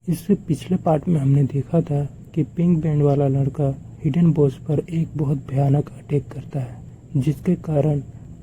इससे पिछले पार्ट में हमने देखा था कि पिंक बैंड वाला लड़का हिडन बॉस पर एक बहुत भयानक अटैक करता है, जिसके कारण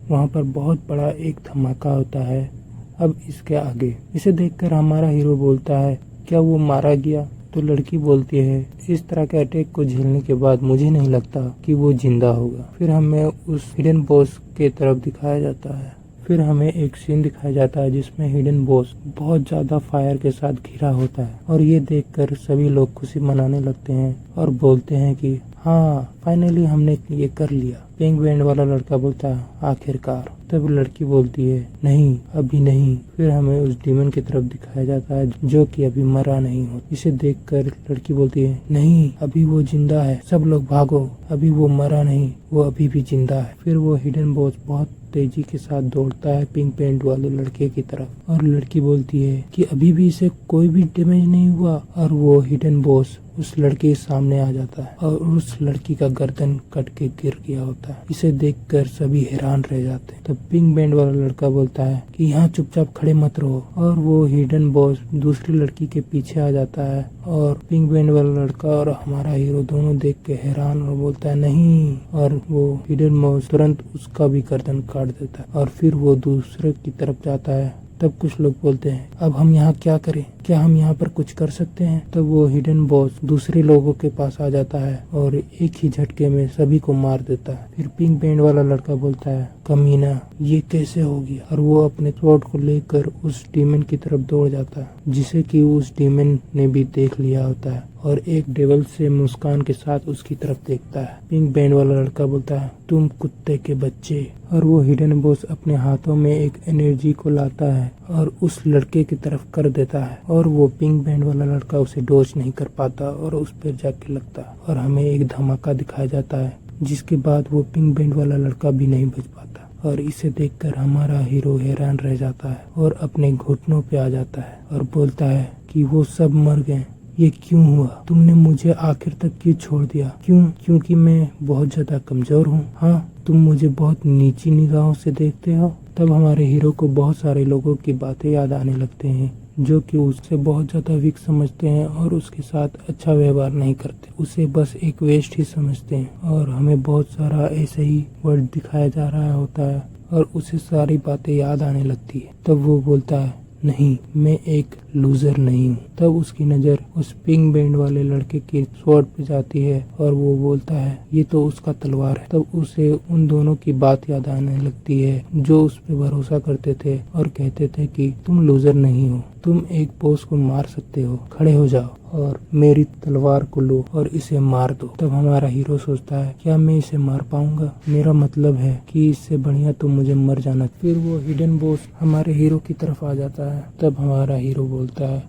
वहाँ पर बहुत बड़ा एक धमाका होता है। अब इसके आगे इसे देखकर हमारा हीरो बोलता है, क्या वो मारा गया? तो लड़की बोलती है, इस तरह के अटैक को झेलने के बाद मुझे नहीं लगता कि वो जिंदा होगा। फिर हमें उस हिडन बॉस के तरफ दिखाया जाता है। फिर हमें एक सीन दिखाया जाता है जिसमें हिडन बॉस बहुत ज्यादा फायर के साथ घिरा होता है और ये देखकर सभी लोग खुशी मनाने लगते हैं और बोलते हैं कि हाँ, फाइनली हमने ये कर लिया। पिंक बैंड वाला लड़का बोलता है, आखिरकार। तब लड़की बोलती है, नहीं, अभी नहीं। फिर हमें उस डीमन की तरफ दिखाया जाता है जो कि अभी मरा नहीं हो। इसे देखकर लड़की बोलती है, नहीं, अभी वो जिंदा है, सब लोग भागो, अभी वो मरा नहीं, वो अभी भी जिंदा है। फिर वो हिडन बॉस बहुत तेजी के साथ दौड़ता है पिंक पेंट वाले लड़के की तरफ और लड़की बोलती है कि अभी भी इसे कोई भी डैमेज नहीं हुआ और वो हिडन बॉस उस लड़के के सामने आ जाता है और उस लड़की का गर्दन कट के गिर गया होता है। इसे देखकर सभी हैरान रह जाते हैं। तब पिंक बैंड वाला लड़का बोलता है कि यहाँ चुपचाप खड़े मत रहो और वो हिडन बॉस दूसरी लड़की के पीछे आ जाता है और पिंक बैंड वाला लड़का और हमारा हीरो दोनों देख के हैरान और बोलता है नहीं, और वो हिडन बॉस तुरंत उसका भी गर्दन काट देता है और फिर वो दूसरे की तरफ जाता है। तब कुछ लोग बोलते हैं, अब हम यहाँ क्या करें? क्या हम यहाँ पर कुछ कर सकते हैं? तब वो हिडन बॉस दूसरे लोगों के पास आ जाता है और एक ही झटके में सभी को मार देता है। फिर पिंक बैंड वाला लड़का बोलता है, कमीना, ये कैसे हो गया? और वो अपने स्वॉर्ड को लेकर उस डीमन की तरफ दौड़ जाता है, जिसे कि उस डीमन ने भी देख लिया होता है और एक डेविल से मुस्कान के साथ उसकी तरफ देखता है। पिंक बैंड वाला लड़का बोलता है, तुम कुत्ते के बच्चे। और वो हिडन बॉस अपने हाथों में एक एनर्जी को लाता है और उस लड़के की तरफ कर देता है और वो पिंक बैंड वाला लड़का उसे डॉज नहीं कर पाता और उस पर जाके लगता है और हमें एक धमाका दिखाया जाता है, जिसके बाद वो पिंक बैंड वाला लड़का भी नहीं बच पाता और इसे देखकर हमारा हीरो हैरान रह जाता है और अपने घुटनों पे आ जाता है और बोलता है कि वो सब मर गए। ये क्यों हुआ? तुमने मुझे आखिर तक क्यों छोड़ दिया? क्यों? क्योंकि मैं बहुत ज्यादा कमजोर हूँ? हाँ, तुम मुझे बहुत नीची निगाहों से देखते हो। तब हमारे हीरो को बहुत सारे लोगों की बातें याद आने लगते हैं जो कि उससे बहुत ज्यादा वीक समझते हैं और उसके साथ अच्छा व्यवहार नहीं करते, उसे बस एक वेस्ट ही समझते हैं। और हमें बहुत सारा ऐसे ही वर्ड दिखाया जा रहा होता है और उसे सारी बातें याद आने लगती है। तब वो बोलता है, नहीं, मैं एक लूजर नहीं हूँ। तब उसकी नजर उस पिंक बैंड वाले लड़के की स्वॉर्ड पे जाती है और वो बोलता है, ये तो उसका तलवार है। तब उसे उन दोनों की बात याद आने लगती है जो उस पे भरोसा करते थे और कहते थे कि तुम लूजर नहीं हो, तुम एक बॉस को मार सकते हो, खड़े हो जाओ और मेरी तलवार को लो और इसे मार दो। तब हमारा हीरो सोचता है, क्या मैं इसे मार पाऊंगा? मेरा मतलब है कि इससे बढ़िया तो मुझे मर जाना। फिर वो हिडन बॉस हमारे हीरो की तरफ आ जाता है। तब हमारा हीरो बोलता है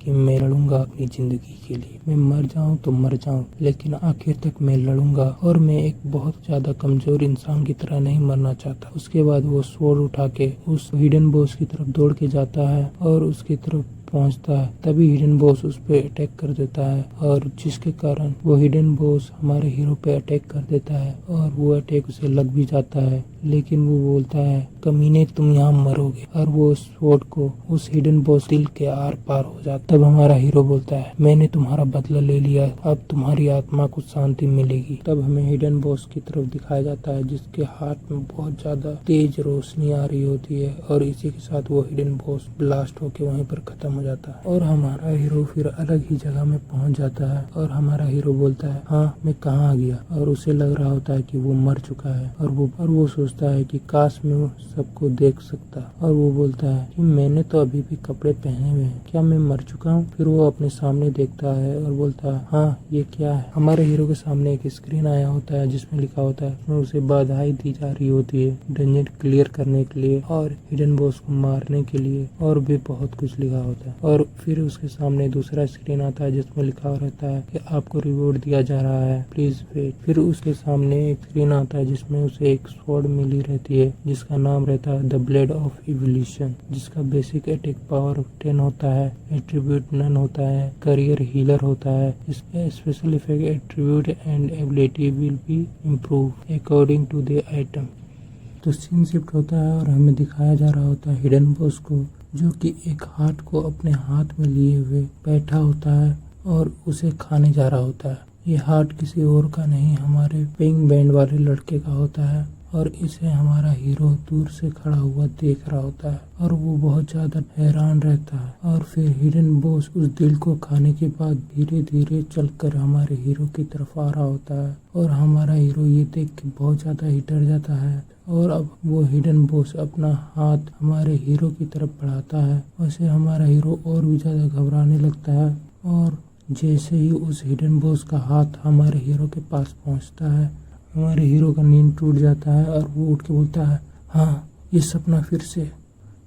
कि मैं लड़ूंगा अपनी जिंदगी के लिए, मैं मर जाऊं तो मर जाऊं, लेकिन आखिर तक मैं लड़ूंगा और मैं एक बहुत ज्यादा कमजोर इंसान की तरह नहीं मरना चाहता। उसके बाद वो स्वॉर्ड उठा के उस हिडन बॉस की तरफ दौड़ के जाता है और उसकी तरफ पहुंचता है। तभी हिडन बॉस उस पे अटैक कर देता है और जिसके कारण वो हिडन बॉस हमारे हीरो पे अटैक कर देता है और वो अटैक उसे लग भी जाता है, लेकिन वो बोलता है, कमीने, तुम यहाँ मरोगे। और वो उस स्वॉर्ड को उस हिडन बॉस दिल के आर पार हो जाता। तब हमारा हीरो बोलता है, मैंने तुम्हारा बदला ले लिया, अब तुम्हारी आत्मा को शांति मिलेगी। तब हमें हिडन बॉस की तरफ दिखाया जाता है जिसके हाथ में बहुत ज्यादा तेज रोशनी आ रही होती है और इसी के साथ वो हिडन बॉस ब्लास्ट होके वहीं पर खत्म हो जाता है और हमारा हीरो फिर अलग ही जगह में पहुंच जाता है और हमारा हीरो बोलता है, हाँ, मैं कहाँ आ गया? और उसे लग रहा होता है कि वो मर चुका है और वो सोचता है कि काश मैं वो सबको देख सकता। और वो बोलता है कि मैंने तो अभी भी कपड़े पहने हुए हैं, क्या मैं मर चुका हूँ? फिर वो अपने सामने देखता है और बोलता है, हाँ, ये क्या है? हमारे हीरो के सामने एक स्क्रीन आया होता है जिसमें लिखा होता है, उसमें उसे बधाई दी जा रही होती है डंजन क्लियर करने के लिए और हिडन बॉस को मारने के लिए और भी बहुत कुछ लिखा होता है। और फिर उसके सामने दूसरा स्क्रीन आता है जिसमें लिखा रहता है कि आपको रिवॉर्ड दिया जा रहा है, प्लीज वेट। फिर उसके सामने एक स्क्रीन आता है जिसमें उसे एक स्वॉर्ड मिली रहती है जिसका नाम रहता है द ब्लेड ऑफ इवोल्यूशन, जिसका बेसिक अटैक पावर 10 होता है, एट्रीब्यूट नन होता है, करियर हीलर होता है। इसका special effect attribute and ability will be improve according to the item. तो सीन शिफ्ट होता है और हमें दिखाया जा रहा होता है हिडन बॉस को जो कि एक हार्ट को अपने हाथ में लिए हुए बैठा होता है और उसे खाने जा रहा होता है। ये हार्ट किसी और का नहीं, हमारे पिंक बैंड वाले लड़के का होता है और इसे हमारा हीरो दूर से खड़ा हुआ देख रहा होता है और वो बहुत ज्यादा हैरान रहता है। और फिर हिडन बॉस उस दिल को खाने के बाद धीरे धीरे चलकर हमारे हीरो की तरफ आ रहा होता है और हमारा हीरो ये देख के बहुत ज्यादा ही डर जाता है और अब वो हिडन बॉस अपना हाथ हमारे हीरो की तरफ बढ़ाता है। वैसे हमारा हीरो और भी ज्यादा घबराने लगता है और जैसे ही उस हिडन बॉस का हाथ हमारे हीरो के पास पहुंचता है, हमारे हीरो का नींद टूट जाता है और वो उठ के बोलता है, हाँ ये सपना फिर से।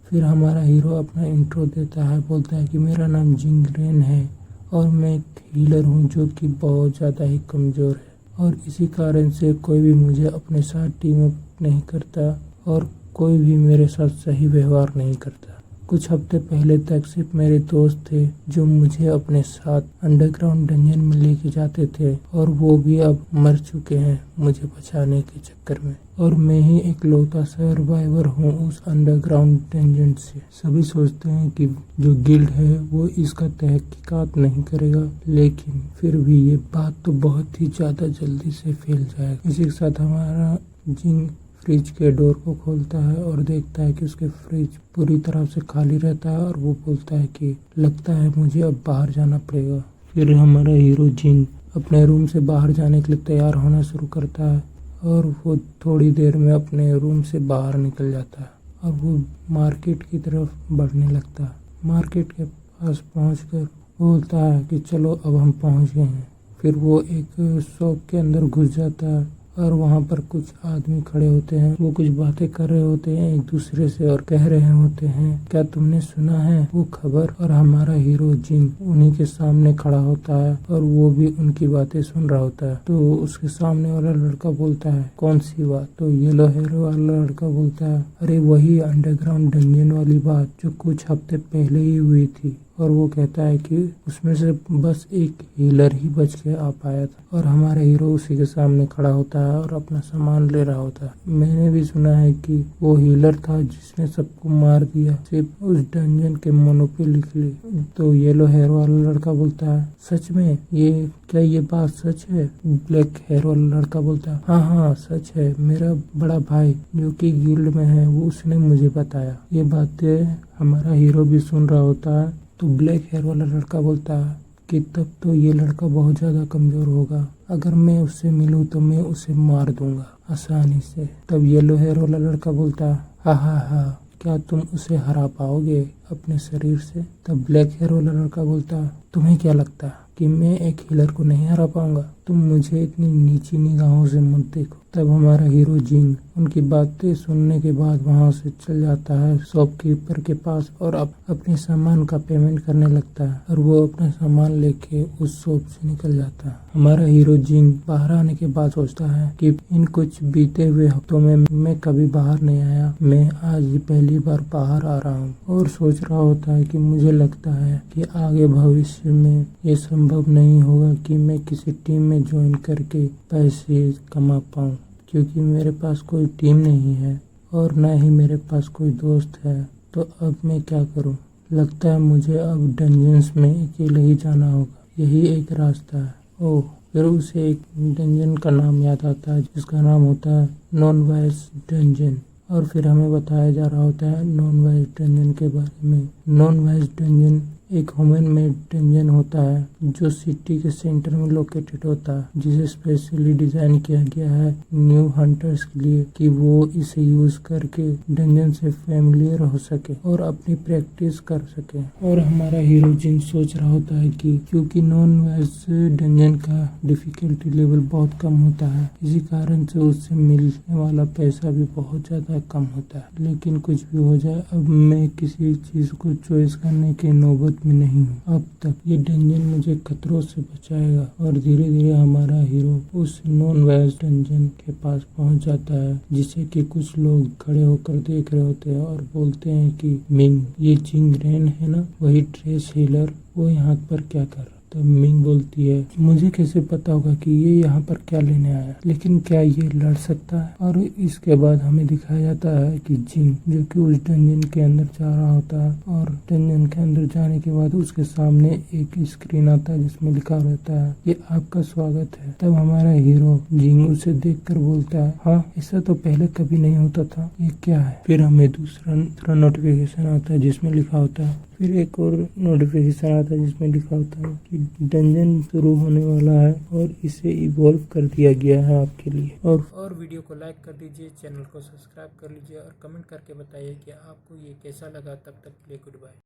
फिर हमारा हीरो अपना इंट्रो देता है, बोलता है कि मेरा नाम जिंग रेन है और मैं एक हीलर हूँ जो कि बहुत ज़्यादा ही कमज़ोर है और इसी कारण से कोई भी मुझे अपने साथ टीम अप नहीं करता और कोई भी मेरे साथ सही व्यवहार नहीं करता। कुछ हफ्ते पहले तक सिर्फ मेरे दोस्त थे जो मुझे अपने साथ अंडरग्राउंड डंजन में लेके जाते थे और वो भी अब मर चुके हैं मुझे बचाने के चक्कर में और मैं ही एक लौता सर्वाइवर हूँ उस अंडरग्राउंड डंजन से। सभी सोचते हैं कि जो गिल्ड है वो इसका तहकीकात नहीं करेगा, लेकिन फिर भी ये बात तो बहुत ही ज्यादा जल्दी से फैल जाएगा। इसी के साथ हमारा जिंग फ्रिज के डोर को खोलता है और देखता है कि उसके फ्रिज पूरी तरह से खाली रहता है और वो बोलता है कि लगता है मुझे अब बाहर जाना पड़ेगा। फिर हमारा हीरो जिन अपने रूम से बाहर जाने के लिए तैयार होना शुरू करता है और वो थोड़ी देर में अपने रूम से बाहर निकल जाता है और वो मार्केट की तरफ बढ़ने लगता है। मार्केट के पास पहुंचकर बोलता है कि चलो अब हम पहुंच गए हैं। फिर वो एक शॉप के अंदर घुस जाता है और वहाँ पर कुछ आदमी खड़े होते हैं। वो कुछ बातें कर रहे होते हैं एक दूसरे से और कह रहे होते हैं, क्या तुमने सुना है वो खबर? और हमारा हीरो जिन उन्हीं के सामने खड़ा होता है और वो भी उनकी बातें सुन रहा होता है। तो उसके सामने वाला लड़का बोलता है, कौन सी बात? तो येलो हेयर वाला लड़का बोलता है, अरे वही अंडरग्राउंड डंजन वाली बात जो कुछ हफ्ते पहले ही हुई थी। और वो कहता है कि उसमें से बस एक हीलर ही बच के आ पाया था और हमारा हीरो उसी के सामने खड़ा होता है और अपना सामान ले रहा होता है। मैंने भी सुना है कि वो हीलर था जिसने सबको मार दिया सिर्फ उस डंजन के मोनोपोली के लिए। तो येलो हेयर वाला लड़का बोलता है, सच में? क्या ये बात सच है? ब्लैक हेयर वाला लड़का बोलता है, हाँ हाँ सच है, मेरा बड़ा भाई जो कि गिल्ड में है वो उसने मुझे बताया। ये बातें हमारा हीरो भी सुन रहा होता है। तो ब्लैक हेयर वाला लड़का बोलता है कि तब तो ये लड़का बहुत ज्यादा कमजोर होगा, अगर मैं उससे मिलूं तो मैं उसे मार दूंगा आसानी से। तब येलो हेयर वाला लड़का बोलता है, हा हा हा, क्या तुम उसे हरा पाओगे अपने शरीर से? तब ब्लैक हेयर वाला लड़का बोलता है, तुम्हें क्या लगता है कि मैं एक हीलर को नहीं हरा पाऊंगा? तुम मुझे इतनी नीची निगाहों से मत देखो। तब हमारा हीरो जिंग उनकी बातें सुनने के बाद वहां से चल जाता है शॉपकीपर के पास और अपने सामान का पेमेंट करने लगता है और वो अपना सामान लेके उस शॉप से निकल जाता है। हमारा हीरो जिंग बाहर आने के बाद सोचता है कि इन कुछ बीते हुए हफ्तों में मैं कभी बाहर नहीं आया, मैं आज ही पहली बार बाहर आ रहा हूँ और सोच रहा होता है कि मुझे लगता है कि आगे भविष्य में ये संभव नहीं होगा कि मैं किसी टीम में ज्वाइन करके पैसे कमा पाऊँ, क्योंकि मेरे पास कोई टीम नहीं है और न ही मेरे पास कोई दोस्त है। तो अब मैं क्या करूं? लगता है मुझे अब डंजन्स में अकेले ही जाना होगा, यही एक रास्ता है। ओह, फिर उसे एक डंजन का नाम याद आता है जिसका नाम होता है नॉन वाइज डंजन और फिर हमें बताया जा रहा होता है नॉन वाइज डंजन के बारे में। नॉन वाइज डंजन एक ह्यूमन मेड डंजन होता है जो सिटी के सेंटर में लोकेटेड होता है, जिसे स्पेशली डिजाइन किया गया है न्यू हंटर्स के लिए कि वो इसे यूज करके डंजन से फैमिलियर हो सके और अपनी प्रैक्टिस कर सके। और हमारा हीरो जिन सोच रहा होता है कि क्योंकि नॉन वाइज डंजन का डिफिकल्टी लेवल बहुत कम होता है, इसी कारण से उससे मिलने वाला पैसा भी बहुत ज्यादा कम होता है। लेकिन कुछ भी हो जाए, अब मैं किसी चीज को चॉइस करने के नौबत में नहीं हूँ। अब तक ये डंजन मुझे खतरों से बचाएगा। और धीरे धीरे हमारा हीरो उस नॉन वाइज डंजन के पास पहुंच जाता है, जिसे कि कुछ लोग खड़े होकर देख रहे होते हैं और बोलते हैं कि मिंग, ये जिंग रेन है ना, वही ट्रेस हीलर, वो यहाँ पर क्या कर रहा? तब मिंग बोलती है मुझे कैसे पता होगा कि ये यहाँ पर क्या लेने आया, लेकिन क्या ये लड़ सकता है। और इसके बाद हमें दिखाया जाता है कि जिंग जो कि उस डंजन के अंदर जा रहा होता है और डंजन के अंदर जाने के बाद उसके सामने एक स्क्रीन आता है जिसमें लिखा रहता है ये आपका स्वागत है। तब हमारा हीरो जिंग उसे देखकर बोलता है हाँ ऐसा तो पहले कभी नहीं होता था, ये क्या है। फिर हमें दूसरा नोटिफिकेशन आता है जिसमें लिखा होता है, फिर एक और नोटिफिकेशन आता है जिसमें लिखा होता है कि डंजन शुरू होने वाला है और इसे इवॉल्व कर दिया गया है आपके लिए। और वीडियो को लाइक कर दीजिए, चैनल को सब्सक्राइब कर लीजिए और कमेंट करके बताइए कि आपको ये कैसा लगा। तब तक के लिए गुड बाय।